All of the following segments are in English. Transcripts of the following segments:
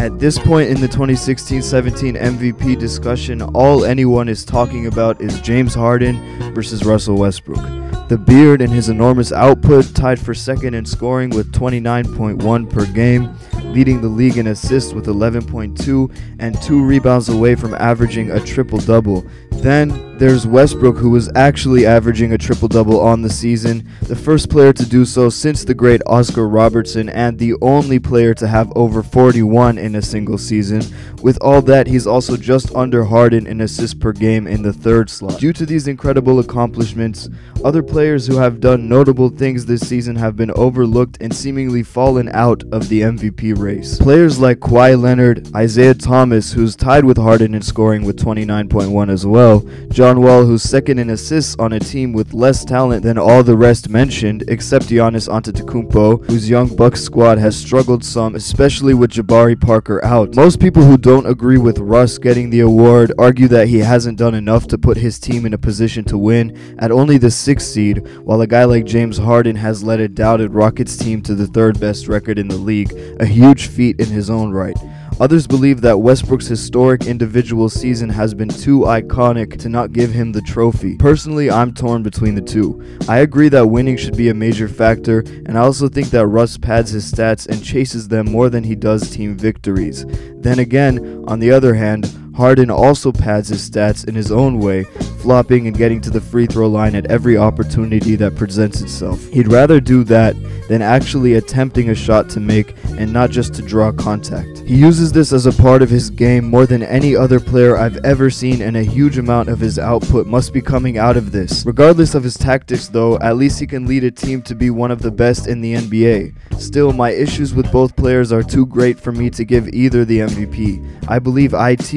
At this point in the 2016-17 MVP discussion, all anyone is talking about is James Harden versus Russell Westbrook. The beard and his enormous output tied for second in scoring with 29.1 per game, leading the league in assists with 11.2 and 2 rebounds away from averaging a triple-double. Then there's Westbrook, who was actually averaging a triple-double on the season, the first player to do so since the great Oscar Robertson, and the only player to have over 41 in a single season. With all that, he's also just under Harden in assists per game in the third slot. Due to these incredible accomplishments, other players who have done notable things this season have been overlooked and seemingly fallen out of the MVP race. Players like Kawhi Leonard, Isaiah Thomas, who's tied with Harden in scoring with 29.1 as well, John Wall, who's second in assists on a team with less talent than all the rest mentioned, except Giannis Antetokounmpo, whose young Bucks squad has struggled some, especially with Jabari Parker out. Most people who don't agree with Russ getting the award argue that he hasn't done enough to put his team in a position to win at only the 6th seed, while a guy like James Harden has led a doubted Rockets team to the 3rd best record in the league, a huge feat in his own right. Others believe that Westbrook's historic individual season has been too iconic to not give him the trophy. Personally, I'm torn between the two. I agree that winning should be a major factor, and I also think that Russ pads his stats and chases them more than he does team victories. Then again, on the other hand, Harden also pads his stats in his own way, flopping and getting to the free throw line at every opportunity that presents itself. He'd rather do that than actually attempting a shot to make and not just to draw contact. He uses this as a part of his game more than any other player I've ever seen, and a huge amount of his output must be coming out of this. Regardless of his tactics though, at least he can lead a team to be one of the best in the NBA. Still, my issues with both players are too great for me to give either the MVP. I believe IT,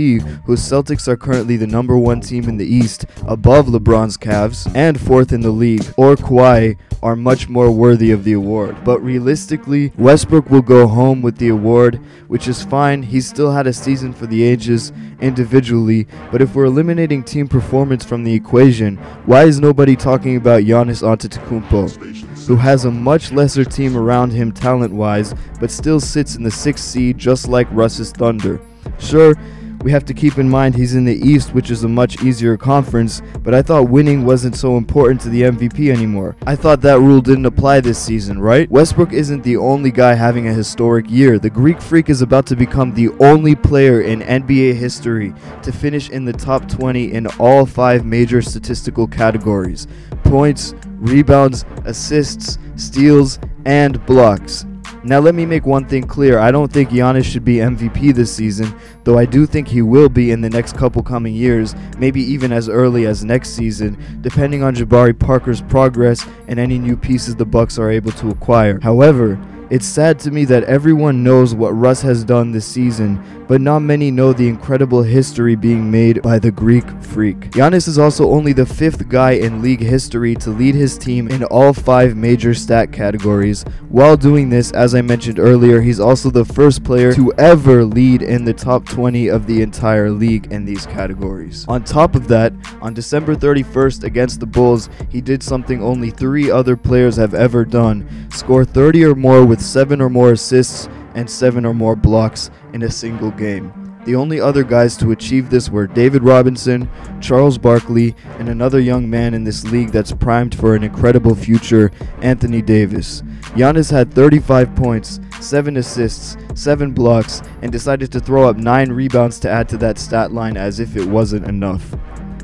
whose Celtics are currently the #1 team in the East, above LeBron's Cavs, and 4th in the league, or Kawhi, are much more worthy of the award. But realistically, Westbrook will go home with the award, which is fine. He's still had a season for the ages individually, but if we're eliminating team performance from the equation, why is nobody talking about Giannis Antetokounmpo, who has a much lesser team around him talent-wise, but still sits in the 6th seed just like Russ's Thunder? Sure, we have to keep in mind he's in the East, which is a much easier conference, but I thought winning wasn't so important to the MVP anymore. I thought that rule didn't apply this season, right? Westbrook isn't the only guy having a historic year. The Greek Freak is about to become the only player in NBA history to finish in the top 20 in all 5 major statistical categories: points, rebounds, assists, steals, and blocks. Now let me make one thing clear, I don't think Giannis should be MVP this season, though I do think he will be in the next couple coming years, maybe even as early as next season, depending on Jabari Parker's progress and any new pieces the Bucks are able to acquire. However, it's sad to me that everyone knows what Russ has done this season, but not many know the incredible history being made by the Greek Freak. Giannis is also only the 5th guy in league history to lead his team in all 5 major stat categories. While doing this, as I mentioned earlier, he's also the first player to ever lead in the top 20 of the entire league in these categories. On top of that, on December 31st against the Bulls, he did something only 3 other players have ever done: score 30 or more with 7 or more assists and 7 or more blocks in a single game. The only other guys to achieve this were David Robinson, Charles Barkley, and another young man in this league that's primed for an incredible future, Anthony Davis. Giannis had 35 points, 7 assists, 7 blocks, and decided to throw up 9 rebounds to add to that stat line as if it wasn't enough.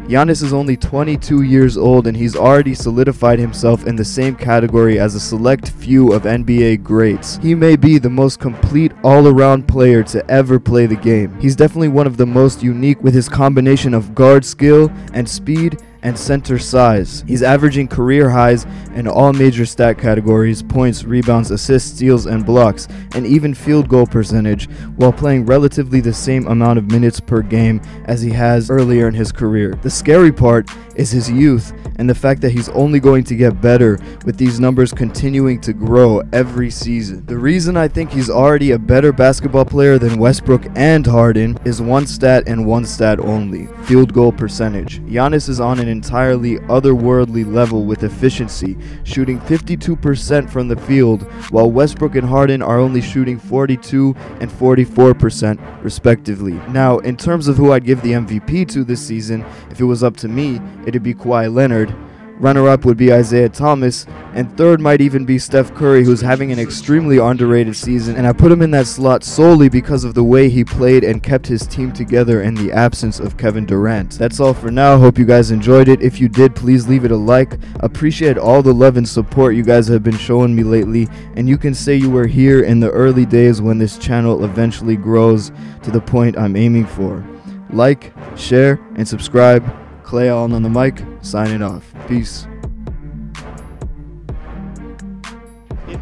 Giannis is only 22 years old, and he's already solidified himself in the same category as a select few of NBA greats. He may be the most complete all-around player to ever play the game. He's definitely one of the most unique with his combination of guard skill and speed and center size. He's averaging career highs in all major stat categories: points, rebounds, assists, steals, and blocks, and even field goal percentage, while playing relatively the same amount of minutes per game as he has earlier in his career. The scary part is his youth and the fact that he's only going to get better, with these numbers continuing to grow every season. The reason I think he's already a better basketball player than Westbrook and Harden is one stat and one stat only: field goal percentage. Giannis is on an entirely otherworldly level with efficiency, shooting 52% from the field, while Westbrook and Harden are only shooting 42 and 44% respectively. Now, in terms of who I'd give the MVP to this season, if it was up to me, it'd be Kawhi Leonard. Runner-up would be Isaiah Thomas, and third might even be Steph Curry, who's having an extremely underrated season, and I put him in that slot solely because of the way he played and kept his team together in the absence of Kevin Durant. That's all for now. Hope you guys enjoyed it. If you did, please leave it a like. Appreciate all the love and support you guys have been showing me lately, and you can say you were here in the early days when this channel eventually grows to the point I'm aiming for. Like, share, and subscribe. Clay Allen on the mic, signing off. Peace.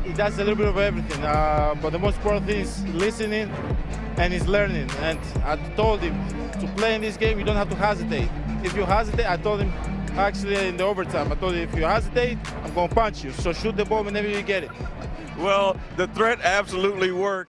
He does a little bit of everything, but the most important thing is listening and is learning. And I told him to play in this game, you don't have to hesitate. If you hesitate, I told him actually in the overtime, I told him if you hesitate, I'm going to punch you. So shoot the ball whenever you get it. Well, the threat absolutely worked.